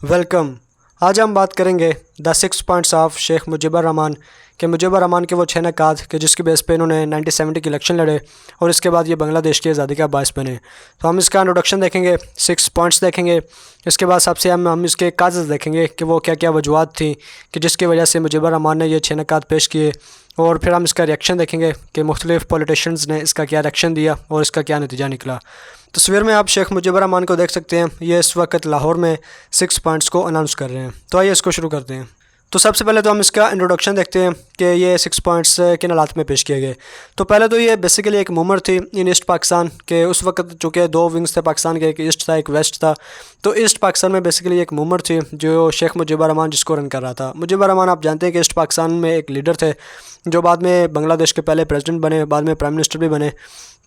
Welcome. आज हम बात करेंगे the 6 points of Sheikh Mujibur Rahman के वो 6 नकात के जिसकी बेस पे इन्होंने 1970 की इलेक्शन लड़े और इसके बाद ये बांग्लादेश की आज़ादी का बायस बने। तो हम इसका इंट्रोडक्शन देखेंगे, 6 पॉइंट्स देखेंगे। इसके बाद सबसे हम इसके कागज़ देखेंगे कि वो क्या क्या वजूहत थी कि जिसकी वजह से मुजीबुर रहमान ने ये 6 नकात पेश किए, और फिर हम इसका रिएक्शन देखेंगे कि मुख्तलिफ़ पॉलिटिशियंस ने इसका क्या रिएक्शन दिया और इसका क्या नतीजा निकला। तस्वीर में आप शेख मुजीबुर रहमान को देख सकते हैं। ये इस वक्त लाहौर में 6 पॉइंट्स को अनाउंस कर रहे हैं। तो आइए इसको शुरू करते हैं। तो सबसे पहले तो हम इसका इंट्रोडक्शन देखते हैं कि ये 6 पॉइंट्स किन हालात में पेश किए गए। तो पहले तो ये बेसिकली एक मूवमेंट थी इन ईस्ट पाकिस्तान के। उस वक्त चूँकि 2 विंग्स थे पाकिस्तान के, एक ईस्ट था एक वेस्ट था। तो ईस्ट पाकिस्तान में बेसिकली एक मूवमेंट थी जो शेख मुजीबुर रहमान जिसको रन कर रहा था। मुजीबुर रहमान आप जानते हैं कि ईस्ट पाकिस्तान में एक लीडर थे जो बाद में बांग्लादेश के पहले प्रेसिडेंट बने, बाद में प्राइम मिनिस्टर भी बने।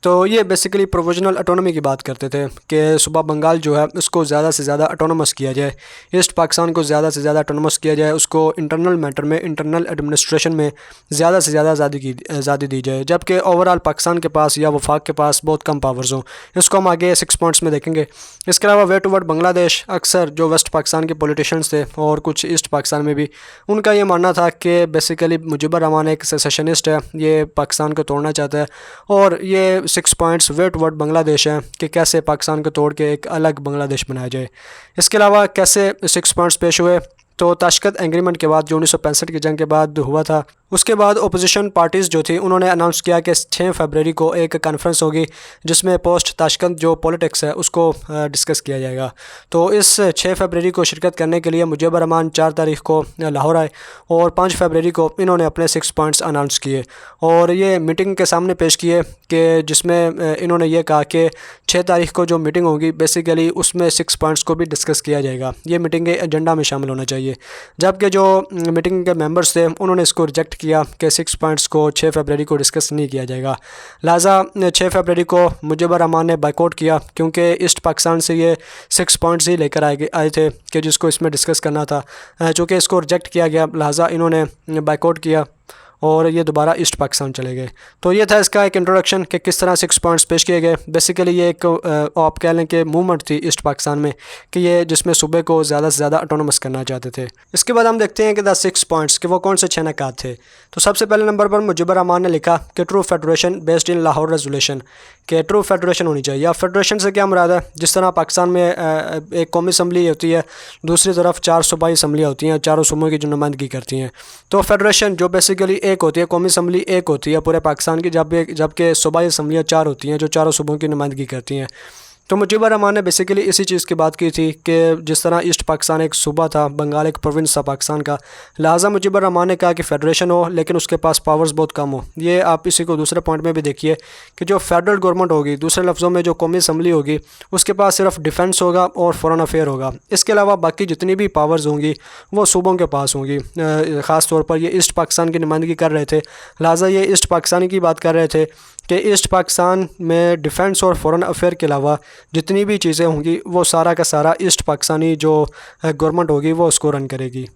तो ये बेसिकली प्रोविजनल ऑटोनॉमी की बात करते थे कि सूबा बंगाल जो है उसको ज़्यादा से ज़्यादा ऑटोनोमस किया जाए, ईस्ट पाकिस्तान को ज़्यादा से ज़्यादा ऑटोनोमस किया जाए, उसको इंटरनल मैटर में, इंटरनल एडमिनिस्ट्रेशन में ज़्यादा से ज़्यादा आज़ादी दी जाए, जबकि ओवरऑल पाकिस्तान के पास या वफाक के पास बहुत कम पावर्स हों। इसको हम आगे 6 पॉइंट्स में देखेंगे। इसके अलावा वे टूवर्ड बांग्लादेश, अक्सर जो वेस्ट पाकिस्तान के पॉलिटिशियंस थे और कुछ ईस्ट पाकिस्तान में भी, उनका ये मानना था कि बेसिकली मुजीबुर रहमान एक सेसेशनिस्ट है, ये पाकिस्तान को तोड़ना चाहता है। और ये 6 पॉइंट्स वे टुवर्ड बांग्लादेश है कि कैसे पाकिस्तान को तोड़ के एक अलग बांग्लादेश बनाया जाए। इसके अलावा कैसे 6 पॉइंट्स पेश हुए, तो ताशकंद एग्रीमेंट के बाद जो 1965 की जंग के बाद हुआ था, उसके बाद अपोजिशन पार्टीज़ जो थी उन्होंने अनाउंस किया कि 6 फरवरी को एक कॉन्फ्रेंस होगी जिसमें पोस्ट ताशकंद जो पॉलिटिक्स है उसको डिस्कस किया जाएगा। तो इस 6 फरवरी को शिरकत करने के लिए मुजीबुर रहमान 4 तारीख को लाहौर आए और 5 फरवरी को इन्होंने अपने 6 पॉइंट्स अनाउंस किए और ये मीटिंग के सामने पेश किए कि जिसमें इन्होंने ये कहा कि 6 तारीख को जो मीटिंग होगी बेसिकली उसमें 6 पॉइंट्स को भी डिस्कस किया जाएगा, ये मीटिंग के एजेंडा में शामिल होना चाहिए। जबकि जो मीटिंग के मेंबर्स थे उन्होंने इसको रिजेक्ट किया कि 6 पॉइंट्स को 6 फरवरी को डिस्कस नहीं किया जाएगा। लिहाजा 6 फरवरी को मुजीबुर रहमान ने बाइकआउट किया, क्योंकि ईस्ट पाकिस्तान से ये 6 पॉइंट्स ही लेकर आए थे कि जिसको इसमें डिस्कस करना था। चूँकि इसको रिजेक्ट किया गया, लिहाजा इन्होंने बाइकआउट किया और ये दोबारा ईस्ट पाकिस्तान चले गए। तो ये था इसका एक इंट्रोडक्शन कि किस तरह 6 पॉइंट्स पेश किए गए। बेसिकली ये एक आप कह लें कि मूवमेंट थी ईस्ट पाकिस्तान में कि ये जिसमें सूबे को ज़्यादा से ज़्यादा ऑटोनोमस करना चाहते थे। इसके बाद हम देखते हैं कि द 6 पॉइंट्स कि वो कौन से 6 नकात थे। तो सबसे पहले नंबर पर मुजीबुर रहमान ने लिखा कि true federation based in Lahore resolution, कि ट्रू फेडरेशन होनी चाहिए। अब फेडरेशन से क्या मुराद है, जिस तरह पाकिस्तान में एक कौमी असम्बली होती है, दूसरी तरफ 4 सूबाई असम्बलियाँ होती हैं, चारों सूबों की जो नुमाइंदगी करती हैं। तो फेडरेशन जो बेसिकली एक होती है, कौमी असम्बली एक होती है पूरे पाकिस्तान की, जबकि सूबाई असम्बलियाँ 4 होती हैं जो चारों सूबों की नुमाइंदगी करती हैं। तो मुजीबुर रहमान ने बेसिकली इसी चीज़ की बात की थी कि जिस तरह ईस्ट पाकिस्तान एक सूबा था, बंगाल एक प्रोविंस था पाकिस्तान का, लिहाजा मुजीबुर रहमान ने कहा कि फेडरेशन हो लेकिन उसके पास पावर्स बहुत कम हो। ये आप इसी को दूसरे पॉइंट में भी देखिए कि जो फेडरल गवर्नमेंट होगी, दूसरे लफ्ज़ों में जो कौमी असम्बली होगी, उसके पास सिर्फ डिफेंस होगा और फॉरेन अफेयर होगा। इसके अलावा बाकी जितनी भी पावर्स होंगी वो सूबों के पास होंगी। ख़ास तौर पर ये ईस्ट पाकिस्तान की नुमाइंदगी कर रहे थे, लिहाजा ये ईस्ट पाकिस्तानी की बात कर रहे थे कि ईस्ट पाकिस्तान में डिफेंस और फॉरेन अफेयर के अलावा जितनी भी चीज़ें होंगी वो सारा का सारा ईस्ट पाकिस्तानी जो गवर्नमेंट होगी वो उसको रन करेगी।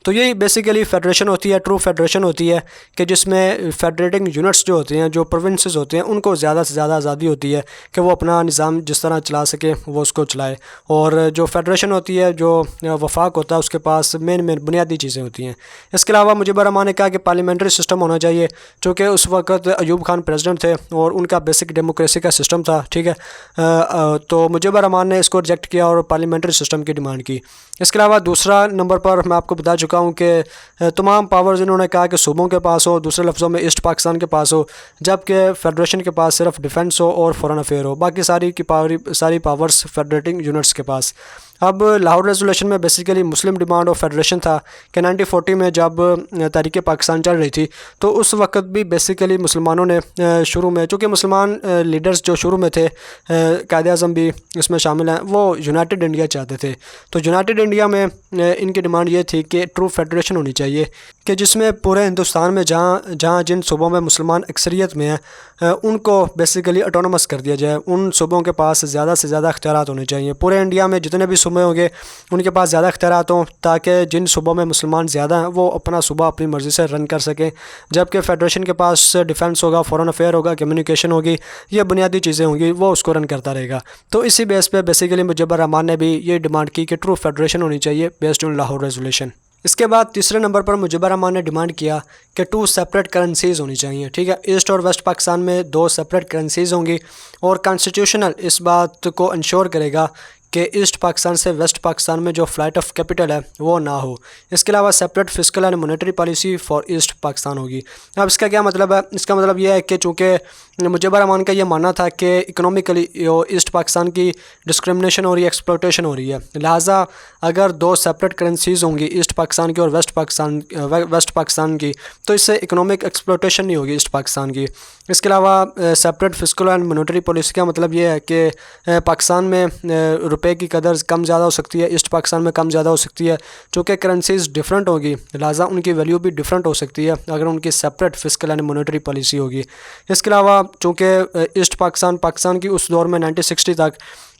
तो यही बेसिकली फेडरेशन होती है, ट्रू फेडरेशन होती है कि जिसमें फेडरेटिंग यूनिट्स जो होते हैं, जो प्रोविंसेस होते हैं, उनको ज़्यादा से ज़्यादा आज़ादी होती है कि वो अपना निज़ाम जिस तरह चला सके वो उसको चलाए। और जो फेडरेशन होती है, जो वफाक होता है, उसके पास मेन बुनियादी चीज़ें होती हैं। इसके अलावा मुजीबुर रहमान ने कहा कि पार्लियामेंट्री सिस्टम होना चाहिए, चूँकि उस वक्त अयूब खान प्रेसिडेंट थे और उनका बेसिक डेमोक्रेसी का सिस्टम था, ठीक है। तो मुजीबुर रहमान ने इसको रिजेक्ट किया और पार्लियामेंट्री सिस्टम की डिमांड की। इसके अलावा दूसरा नंबर पर मैं आपको बता चुका हूँ कि तमाम पावर्स इन्होंने कहा कि सूबों के पास हो, दूसरे लफ्ज़ों में ईस्ट पाकिस्तान के पास हो, जबकि फेडरेशन के पास सिर्फ डिफेंस हो और फॉरेन अफेयर हो, बाकी सारी पावर्स फेडरेटिंग यूनिट्स के पास। अब लाहौर रेजोल्यूशन में basically Muslim demand of federation था कि 1940 में जब तहरीक पाकिस्तान चल रही थी तो उस वक्त भी बेसिकली मुसलमानों ने शुरू में, चूँकि मुसलमान लीडर्स जो शुरू में थे, कायद आज़म भी इसमें शामिल हैं, वो यूनाइटेड इंडिया चाहते थे। तो यूनाइटेड इंडिया में इनकी डिमांड ये थी कि ट्रू फेडरेशन होनी चाहिए कि जिसमें पूरे हिंदुस्तान में जहाँ जिन सूबों में मुसलमान अक्सरियत में हैं उनको बेसिकली ऑटोनोमस कर दिया जाए, उन सूबों के पास ज़्यादा से ज़्यादा अख्तियारात होने चाहिए। पूरे इंडिया में जितने भी सूबे होंगे उनके पास ज़्यादा इख्तियारात हों, ताकि जिन सूबों में मुसलमान ज़्यादा हैं वो अपना सूबा अपनी मर्ज़ी से रन कर सकें। जबकि फेडरेशन के पास डिफेंस होगा, फॉरेन अफेयर होगा, कम्युनिकेशन होगी, ये बुनियादी चीज़ें होंगी, वो उसको रन करता रहेगा। तो इसी बेस पे बेसिकली मुजब्बर रहमान ने भी ये डिमांड की कि ट्रू फेडरेशन होनी चाहिए बेस्ड ऑन लाहौर रेजोल्यूशन। इसके बाद तीसरे नंबर पर मुजब्बर रहमान ने डिमांड किया कि 2 सेपरेट करेंसीज़ होनी चाहिए। ठीक है, ईस्ट और वेस्ट पाकिस्तान में 2 सेपरेट करेंसीज़ होंगी और कॉन्स्टिट्यूशनल इस बात को इंश्योर करेगा कि ईस्ट पाकिस्तान से वेस्ट पाकिस्तान में जो फ़्लाइट ऑफ कैपिटल है वो ना हो। इसके अलावा separate fiscal and monetary policy for east Pakistan होगी। अब इसका क्या मतलब है? इसका मतलब यह है कि चूँकि मुजब्बर रहमान का ये मानना था कि इकोनॉमिकली ईस्ट पाकिस्तान की डिस्क्रिमिनेशन हो रही है, एक्सप्लॉयटेशन हो रही है, लिहाजा अगर 2 सेपरेट करेंसीज़ होंगी ईस्ट पाकिस्तान की और वेस्ट पाकिस्तान की, तो इससे इकोनॉमिक एक्सप्लॉयटेशन नहीं होगी ईस्ट पाकिस्तान की। इसके अलावा separate fiscal and monetary policy का मतलब ये है कि पाकिस्तान में रुपए की कदर कम ज़्यादा हो सकती है, ईस्ट पाकिस्तान में कम ज़्यादा हो सकती है। चूँकि करेंसीज़ डिफरेंट होगी, लिहाजा उनकी वैल्यू भी डिफरेंट हो सकती है अगर उनकी separate fiscal and monetary policy होगी। इसके अलावा चूँकि ईस्ट पाकिस्तान की उस दौर में 1960 तक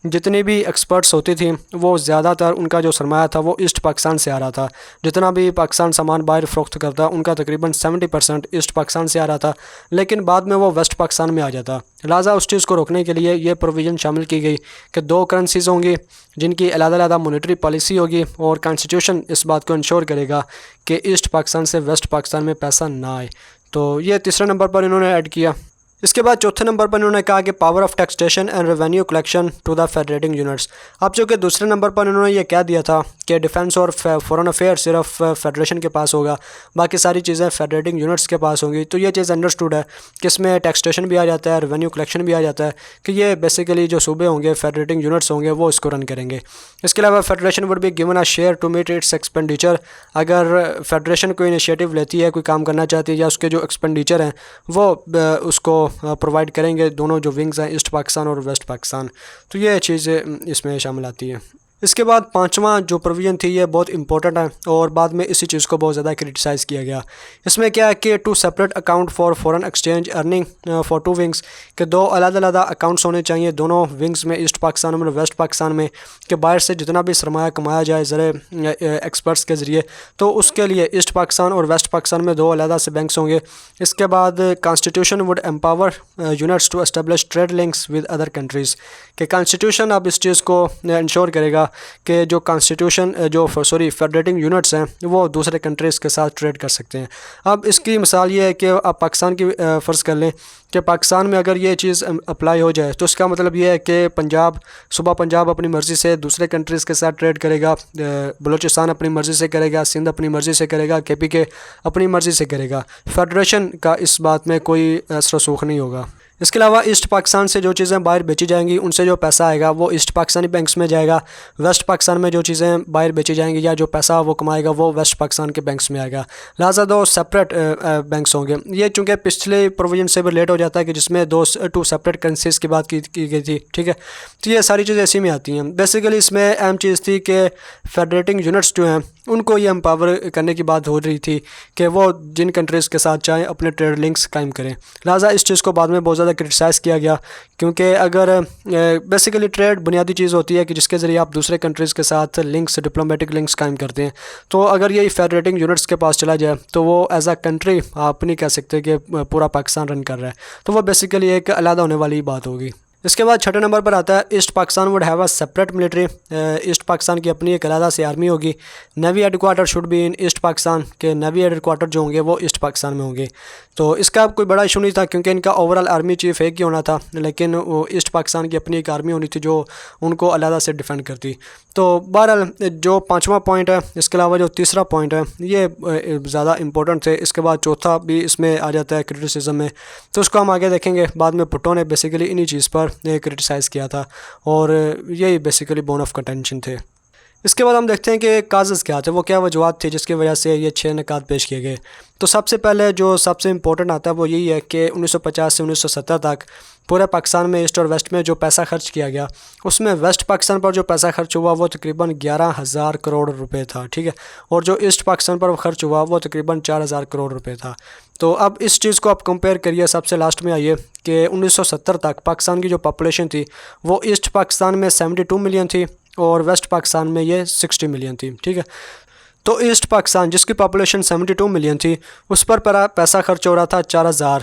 जितनी भी एक्सपर्ट्स होती थी वो ज़्यादातर उनका जो सरमाया था वो ईस्ट पाकिस्तान से आ रहा था। जितना भी पाकिस्तान सामान बाहर फ़रोख्त करता उनका तकरीबन 70% ईस्ट पाकिस्तान से आ रहा था, लेकिन बाद में वो वेस्ट पाकिस्तान में आ जाता। लिहाजा उस चीज़ को रोकने के लिए ये प्रोविज़न शामिल की गई कि 2 करेंसीज़ होंगी जिनकी अलग-अलग मॉनेटरी पॉलिसी होगी और कॉन्स्टिट्यूशन इस बात को इंश्योर करेगा कि ईस्ट पाकिस्तान से वेस्ट पाकिस्तान में पैसा ना आए। तो ये तीसरे नंबर पर इन्होंने ऐड किया। इसके बाद चौथे नंबर पर इन्होंने कहा कि power of taxation and revenue collection to the federating units. अब चूँकि दूसरे नंबर पर इन्होंने ये कह दिया था कि डिफेंस और फॉरेन अफेयर सिर्फ फेडरेशन के पास होगा, बाकी सारी चीज़ें फेडरेटिंग यूनिट्स के पास होंगी, तो ये चीज़ अंडरस्टूड है कि इसमें टैक्सेशन भी आ जाता है, रेवेन्यू कलेक्शन भी आ जाता है, कि ये बेसिकली जो सूबे होंगे, फेडरेटिंग यूनिट्स होंगे, वो इसको रन करेंगे। इसके अलावा federation would be given a share to meet its expenditure. अगर फेडरेशन कोई इनिशिएटिव लेती है, कोई काम करना चाहती है, या उसके जो एक्सपेंडिचर हैं वो उसको प्रोवाइड करेंगे दोनों जो विंग्स हैं, ईस्ट पाकिस्तान और वेस्ट पाकिस्तान। तो ये चीज़ें इसमें शामिल आती हैं। इसके बाद पांचवा जो प्रोविज़न थी ये बहुत इंपॉर्टेंट है और बाद में इसी चीज़ को बहुत ज़्यादा क्रिटिसाइज़ किया गया। इसमें क्या है कि 2 separate account for foreign exchange earning for 2 wings, के 2 अलग-अलग अकाउंट्स होने चाहिए दोनों विंग्स में, ईस्ट पाकिस्तान में और वेस्ट पाकिस्तान में, कि बाहर से जितना भी सरमाया कमाया जाए ज़रे एक्सपर्ट्स के ज़रिए, तो उसके लिए ईस्ट पाकिस्तान और वेस्ट पाकिस्तान में 2 अलग से बैंक्स होंगे। इसके बाद constitution would empower units to establish trade links with other countries, कि कॉन्स्टिट्यूशन अब इस चीज़ को इंश्योर करेगा कि जो कॉन्स्टिट्यूशन फेडरेटिंग यूनिट्स हैं वो दूसरे कंट्रीज़ के साथ ट्रेड कर सकते हैं। अब इसकी मिसाल ये है कि आप पाकिस्तान की फ़र्ज़ कर लें कि पाकिस्तान में अगर ये चीज़ अप्लाई हो जाए तो इसका मतलब ये है कि सूबा पंजाब अपनी मर्ज़ी से दूसरे कंट्रीज़ के साथ ट्रेड करेगा, बलूचिस्तान अपनी मर्ज़ी से करेगा, सिंध अपनी मर्ज़ी से करेगा, KPK अपनी मर्ज़ी से करेगा। फेडरेशन का इस बात में कोई असर रसूख नहीं होगा। इसके अलावा ईस्ट पाकिस्तान से जो चीज़ें बाहर बेची जाएंगी उनसे जो पैसा आएगा वो ईस्ट पाकिस्तानी बैंक्स में जाएगा। वेस्ट पाकिस्तान में जो चीज़ें बाहर बेची जाएंगी या जो पैसा वो कमाएगा वो वेस्ट पाकिस्तान के बैंक्स में आएगा। लिहाजा 2 सेपरेट बैंक्स होंगे। ये चूँकि पिछले प्रोविजन से भी रिलेट हो जाता है कि जिसमें 2 सेपरेट करेंसीज़ की बात की गई थी। ठीक है, तो ये सारी चीज़ें ऐसी में आती हैं। बेसिकली इसमें अहम चीज़ थी कि फेडरेटिंग यूनिट्स जो हैं उनको ये एम्पावर करने की बात हो रही थी कि वो जिन कंट्रीज़ के साथ चाहें अपने ट्रेड लिंक्स कायम करें। लिहाजा इस चीज़ को बाद में बहुत ज़्यादा क्रिटिसाइज़ किया गया, क्योंकि अगर बेसिकली ट्रेड बुनियादी चीज़ होती है कि जिसके ज़रिए आप दूसरे कंट्रीज़ के साथ लिंक्स, डिप्लोमेटिक लिंक्स कायम करते हैं। तो अगर ये फेडरेटिंग यूनिट्स के पास चला जाए तो वो एज अ कंट्री आप नहीं कह सकते कि पूरा पाकिस्तान रन कर रहा है, तो वो बेसिकली एक अलग होने वाली बात होगी। इसके बाद छठे नंबर पर आता है east Pakistan would have a separate military. East Pakistan की अपनी एक अलग से आर्मी होगी। Navy headquarter should be in east Pakistan, के नेवी हेडक्वार्टर जो होंगे वो ईस्ट पाकिस्तान में होंगे। तो इसका कोई बड़ा इशू नहीं था क्योंकि इनका ओवरऑल आर्मी चीफ एक ही होना था, लेकिन वो ईस्ट पाकिस्तान की अपनी एक आर्मी होनी थी जो उनको अलग से डिफेंड करती। तो बहरहाल जो 5वां पॉइंट है, इसके अलावा जो तीसरा पॉइंट है ये ज़्यादा इंपॉर्टेंट थे। इसके बाद चौथा भी इसमें आ जाता है क्रिटिसिज्म में, तो उसको हम आगे देखेंगे। बाद में भुट्टो ने बेसिकली इन्हीं चीज़ पर क्रिटिसाइज़ किया था और यही बेसिकली बोन ऑफ कंटेंशन थे। इसके बाद हम देखते हैं कि काज़ज़ क्या थे, वो क्या वजूहत थी जिसकी वजह से ये 6 निकात पेश किए गए। तो सबसे पहले जो सबसे इम्पोर्टेंट आता है वो यही है कि 1950 से 1970 तक पूरे पाकिस्तान में ईस्ट और वेस्ट में जो पैसा खर्च किया गया उसमें वेस्ट पाकिस्तान पर जो पैसा खर्च हुआ वो तकरीबन 11,000 करोड़ रुपए था। ठीक है, और जो ईस्ट पाकिस्तान पर खर्च हुआ वो तकरीबन 4,000 करोड़ रुपए था। तो अब इस चीज़ को आप कंपेयर करिए, सबसे लास्ट में आइए कि 1970 तक पाकिस्तान की जो पॉपुलेशन थी वो ईस्ट पाकिस्तान में 72 मिलियन थी और वेस्ट पाकिस्तान में ये 60 मिलियन थी, ठीक है। तो ईस्ट पाकिस्तान जिसकी पॉपुलेशन 72 मिलियन थी उस पर पैसा खर्च हो रहा था 4000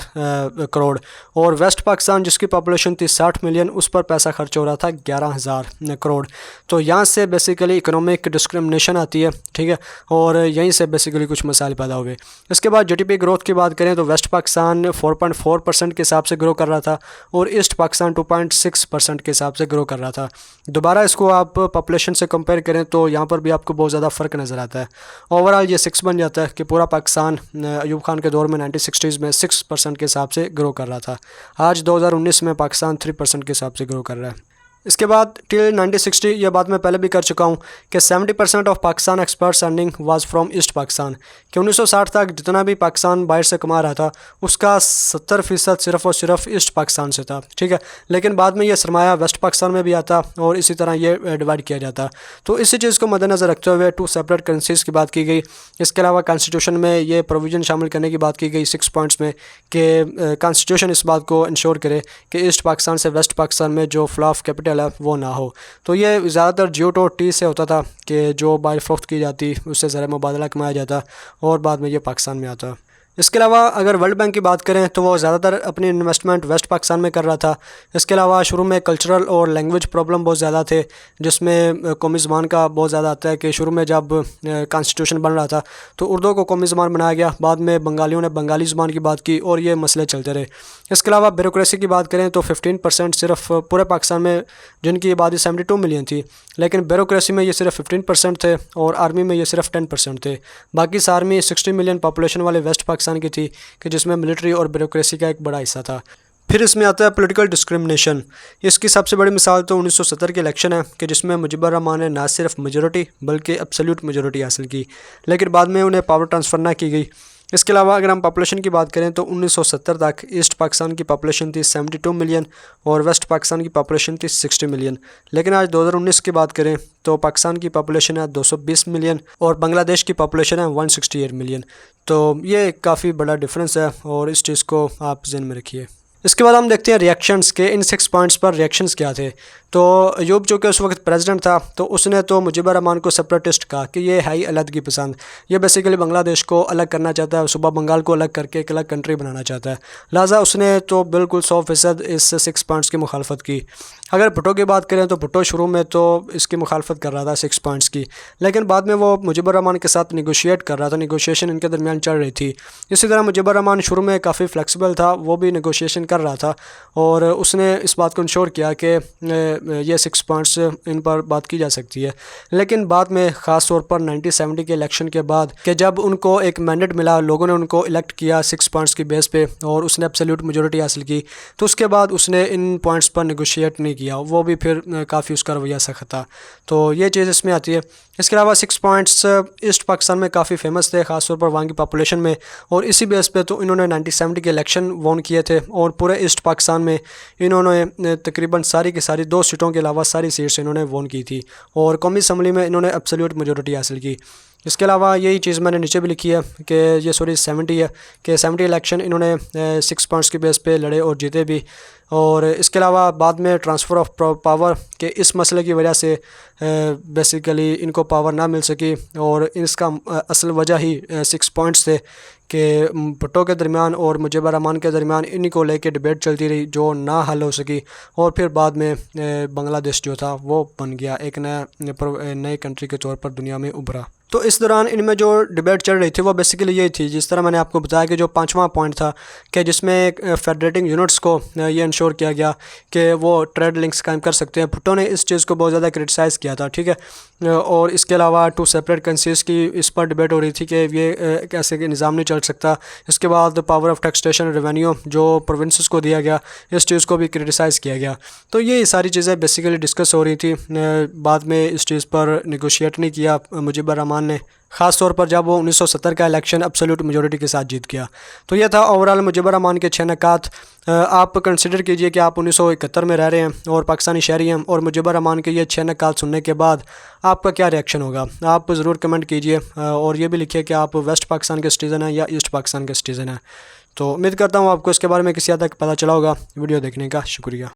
करोड़, और वेस्ट पाकिस्तान जिसकी पॉपुलेशन थी 60 मिलियन उस पर पैसा खर्च हो रहा था 11000 करोड़। तो यहाँ से बेसिकली इकोनॉमिक डिस्क्रिमिनेशन आती है, ठीक है, और यहीं से बेसिकली कुछ मसाइल पैदा हुए। इसके बाद जीडीपी ग्रोथ की बात करें तो वेस्ट पाकिस्तान 4.4% के हिसाब से ग्रो कर रहा था और ईस्ट पाकिस्तान 2.6% के हिसाब से ग्रो कर रहा था। दोबारा इसको आप पॉपुलेशन से कंपेयर करें तो यहाँ पर भी आपको बहुत ज़्यादा फ़र्क नज़र आता है। ओवरऑल ये 6 बन जाता है कि पूरा पाकिस्तान अयूब खान के दौर में 1960s में 6% के हिसाब से ग्रो कर रहा था। आज 2019 में पाकिस्तान 3% के हिसाब से ग्रो कर रहा है। इसके बाद टिल 1960 ये बात मैं पहले भी कर चुका हूँ कि 70% of Pakistan experts earning was from east Pakistan, कि 1960 तक जितना भी पाकिस्तान बाहर से कमा रहा था उसका 70% सिर्फ और सिर्फ ईस्ट पाकिस्तान से था, ठीक है। लेकिन बाद में ये सरमाया वेस्ट पाकिस्तान में भी आता और इसी तरह ये डिवाइड किया जाता। तो इसी चीज़ को मद्देनज़र रखते हुए 2 सेपरेट करेंसीज की बात की गई। इसके अलावा कॉन्स्टिट्यूशन में ये प्रोविज़न शामिल करने की बात की गई 6 पॉइंट्स में कि कॉन्स्टिट्यूशन इस बात को इंश्योर करे कि ईस्ट पाकिस्तान से वेस्ट पाकिस्तान में जो फ्लो ऑफ कैपिटल वो ना हो। तो ये ज़्यादातर GOT से होता था कि जो बाहर फ़रोख्त की जाती उससे ज़रा मुबादला कमाया जाता और बाद में ये पाकिस्तान में आता। इसके अलावा अगर वर्ल्ड बैंक की बात करें तो वो ज़्यादातर अपनी इन्वेस्टमेंट वेस्ट पाकिस्तान में कर रहा था। इसके अलावा शुरू में कल्चरल और लैंग्वेज प्रॉब्लम बहुत ज़्यादा थे, जिसमें कौमी ज़बान का बहुत ज़्यादा आता है कि शुरू में जब कॉन्स्टिट्यूशन बन रहा था तो उर्दू को कौमी ज़बान बनाया गया, बाद में बंगालियों ने बंगाली ज़बान की बात की और ये मसले चलते रहे। इसके अलावा ब्यूरोक्रेसी की बात करें तो 15% सिर्फ पूरे पाकिस्तान में, जिनकी आबादी 72 मिलियन थी, लेकिन ब्यूरोक्रेसी में ये सिर्फ 15% थे और आर्मी में ये सिर्फ 10% थे। बाकी आर्मी 60 मिलियन पॉपुलेशन वाले वेस्ट पाकिस्तान की थी कि जिसमें मिलिट्री और ब्यूरोक्रेसी का एक बड़ा हिस्सा था। फिर इसमें आता है पॉलिटिकल डिस्क्रिमिनेशन। इसकी सबसे बड़ी मिसाल तो 1970 के इलेक्शन है कि जिसमें मुजीबर रहमान ने ना सिर्फ मेजॉरिटी बल्कि एब्सोल्यूट मेजॉरिटी हासिल की, लेकिन बाद में उन्हें पावर ट्रांसफ़र ना की गई। इसके अलावा अगर हम पॉपुलेशन की बात करें तो 1970 तक ईस्ट पाकिस्तान की पॉपुलेशन थी 72 मिलियन और वेस्ट पाकिस्तान की पॉपुलेशन थी 60 मिलियन। लेकिन आज 2019 की बात करें तो पाकिस्तान की पॉपुलेशन है 220 मिलियन और बांग्लादेश की पॉपुलेशन है 168 मिलियन। तो ये काफ़ी बड़ा डिफरेंस है और इस चीज़ को आप ज़हन में रखिए। इसके बाद हम देखते हैं रिएक्शंस के, इन 6 पॉइंट्स पर रिएक्शंस क्या थे। तो अयूब जो कि उस वक्त प्रेसिडेंट था तो उसने तो मुजीबर रहमान को सेपरेटिस्ट कहा कि ये है ही अलहदगी पसंद, ये बेसिकली बांग्लादेश को अलग करना चाहता है, सूबा बंगाल को अलग करके एक अलग कंट्री बनाना चाहता है। लिहाजा उसने तो बिल्कुल 100% इस 6 पॉइंट्स की मुखालफत की। अगर भुट्टो की बात करें तो भुट्टो शुरू में तो इसकी मुखालफत कर रहा था 6 पॉइंट्स की, लेकिन बाद में वो मुजीबर रहमान के साथ निगोशिएट कर रहा था, निगोशिएशन इनके दरमियान चल रही थी। इसी तरह मुजीबर रहमान शुरू में काफ़ी फ्लेक्सिबल था, वो भी निगोशिएशन कर रहा था और उसने इस बात को इंश्योर किया कि ये 6 पॉइंट्स इन पर बात की जा सकती है। लेकिन बाद में ख़ास तौर पर 1970 के इलेक्शन के बाद कि जब उनको एक मैंडेट मिला, लोगों ने उनको इलेक्ट किया 6 पॉइंट्स की बेस पे और उसने एब्सोल्यूट मेजॉरिटी हासिल की, तो उसके बाद उसने इन पॉइंट्स पर निगोशिएट नहीं किया, वो भी फिर काफ़ी उसका रवैया सख्त था। तो ये चीज़ इसमें आती है। इसके अलावा 6 पॉइंट्स ईस्ट पाकिस्तान में काफ़ी फेमस थे, ख़ासतौर पर वहाँ की पॉपुलेशन में, और इसी बेस पे तो इन्होंने 1970 के इलेक्शन वोन किए थे और पूरे ईस्ट पाकिस्तान में इन्होंने तकरीबन सारी की सारी 2 सीटों के अलावा सारी सीट्स इन्होंने वोन की थी और कौमी असम्बली में इन्होंने एब्सोल्यूट मेजॉरिटी हासिल की। इसके अलावा यही चीज़ मैंने नीचे भी लिखी है कि ये 70 है कि 70 इलेक्शन इन्होंने 6 पॉइंट्स की बेस पे लड़े और जीते भी। और इसके अलावा बाद में ट्रांसफ़र ऑफ पावर के इस मसले की वजह से बेसिकली इनको पावर ना मिल सकी और इसका असल वजह ही 6 पॉइंट्स थे कि भुट्टो के दरमियान और मुजीबर रहमान के दरमियान इन्हीं को लेके डिबेट चलती रही जो ना हल हो सकी और फिर बाद में बांग्लादेश जो था वो बन गया, एक नए कंट्री के तौर पर दुनिया में उभरा। तो इस दौरान इनमें जो डिबेट चल रही थी वो बेसिकली यही थी, जिस तरह मैंने आपको बताया कि जो 5वां पॉइंट था कि जिसमें फेडरेटिंग यूनिट्स को ये इंश्योर किया गया कि वो ट्रेड लिंक्स कायम कर सकते हैं। भुट्टो ने इस चीज़ को बहुत ज़्यादा क्रिटिसाइज़ किया था, ठीक है। और इसके अलावा 2 सेपरेट करेंसीज की इस पर डिबेट हो रही थी कि ये कैसे निज़ाम नहीं चल सकता। इसके बाद पावर ऑफ टैक्सेशन रेवेन्यू जो प्रोविंसेस को दिया गया, इस चीज़ को भी क्रिटिसाइज़ किया गया। तो ये सारी चीज़ें बेसिकली डिस्कस हो रही थी। बाद में इस चीज़ पर निगोशिएट नहीं किया मुजीबर रहमान ने, ख़ास तौर पर जब वो 1970 का इलेक्शन एब्सोल्यूट मेजॉरिटी के साथ जीत गया। तो ये था ओवरऑल मुजीबर रहमान के 6 नुकात। आप कंसिडर कीजिए कि आप 1971 में रह रहे हैं और पाकिस्तानी शहरी हैं और मुजीबर रहमान के ये 6 नुकात सुनने के बाद आपका क्या रिएक्शन होगा, आप ज़रूर कमेंट कीजिए और ये भी लिखिए कि आप वेस्ट पाकिस्तान के सिटीज़न हैं या ईस्ट पाकिस्तान के सिटीज़न हैं। तो उम्मीद करता हूँ आपको इसके बारे में किसी हद तक पता चला होगा। वीडियो देखने का शुक्रिया।